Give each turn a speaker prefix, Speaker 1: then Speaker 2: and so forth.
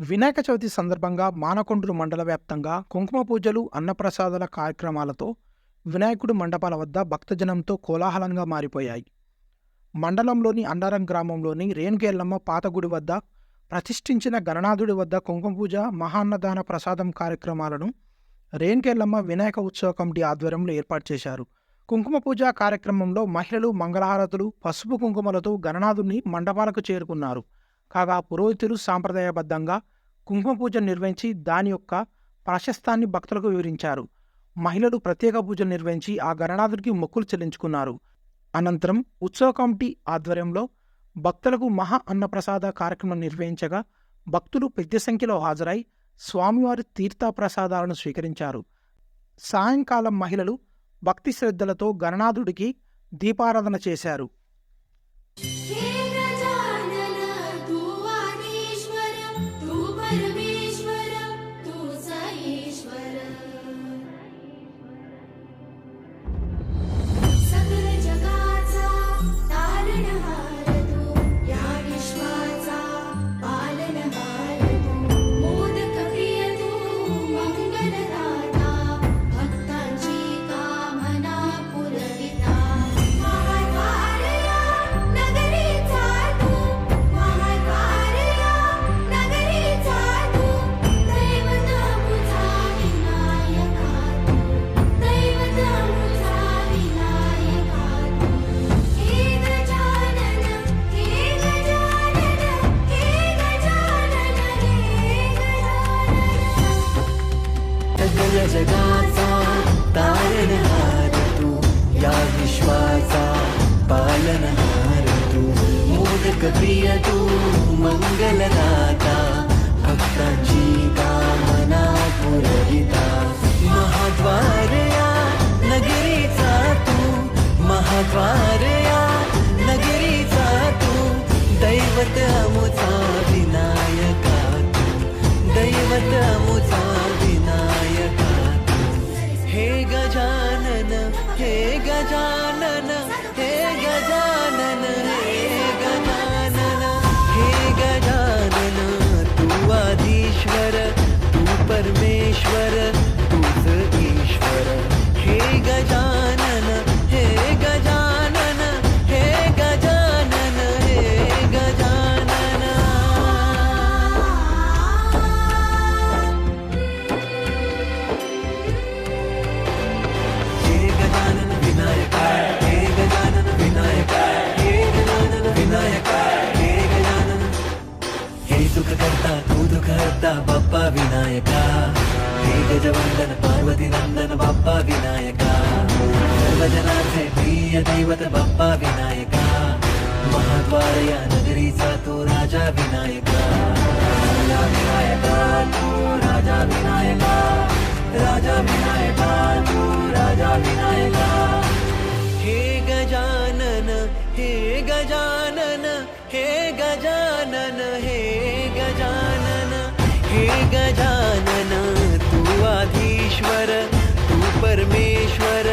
Speaker 1: వినాయక చవితి సందర్భంగా మానకొండూరు మండల వ్యాప్తంగా కుంకుమ పూజలు, అన్నప్రసాదాల కార్యక్రమాలతో వినాయకుడి మండపాల వద్ద భక్తజనంతో కోలాహలంగా మారిపోయాయి. మండలంలోని అన్నారం గ్రామంలోని రేణుకేళ్ళమ్మ పాత గుడి వద్ద ప్రతిష్ఠించిన గణనాథుడి వద్ద కుంకుమ పూజ, మహాన్నదాన ప్రసాదం కార్యక్రమాలను రేణుకేళ్ళమ్మ వినాయక ఉత్సవ కమిటీ ఆధ్వర్యంలో ఏర్పాటు చేశారు. కుంకుమ పూజ కార్యక్రమంలో మహిళలు మంగళహారతులు, పసుపు కుంకుమలతో గణనాథుడిని మండపాలకు చేరుకున్నారు. కాగా పురోహితులు సాంప్రదాయబద్ధంగా కుంకుమ పూజ నిర్వహించి దాని యొక్క ప్రాశస్తాన్ని భక్తులకు వివరించారు. మహిళలు ప్రత్యేక పూజలు నిర్వహించి ఆ గణనాథుడికి మొక్కులు చెల్లించుకున్నారు. అనంతరం ఉత్సవ కమిటీ ఆధ్వర్యంలో భక్తులకు మహా అన్నప్రసాద కార్యక్రమం నిర్వహించగా భక్తులు పెద్ద సంఖ్యలో హాజరై స్వామివారి తీర్థ ప్రసాదాలను స్వీకరించారు. సాయంకాలం మహిళలు భక్తి శ్రద్ధలతో గణనాథుడికి దీపారాధన చేశారు.
Speaker 2: जगाचा तारणहार तू, या विश्वाचा पालनहार तू, मोदक प्रिय तू, मंगलदाता, भक्तांची कामना पुरविता, महाद्वार या नगरीचा तू, महाद्वार या नगरीचा तू, दैवत अमुचा विनायका तू, दैवत अमुचा विनायका तू. हे गजानन, हे गजानन, हे गजानन, हे गजानन, हे गजानन, तू आदिश्वर, तू परमेश्वर, तूच ईश्वर. हे गजानन, हे गजानन, हे गजानन, हे गजानन. हे गजानन विनायका, हे गजानन विनायका, हे गजानन विनायका, हे गजानन. हे सुख करता तू दुःख हरता बाप्पा विनायका, हे गजवंदन पार्वती नंदन बाप्पा विनायका, सर्वजनांचे प्रिय दैवत बाप्पा विनायका, महाद्वार या नगरीचा तू राजा विनायका, राजा विनायका तू राजा विनायका, राजा विनायका तू राजा विनायका. हे गजानन, हे गजानन, हे गजानन, हे गजानन, हे गजानन, तू आधीश्वर, तू परमेश्वर,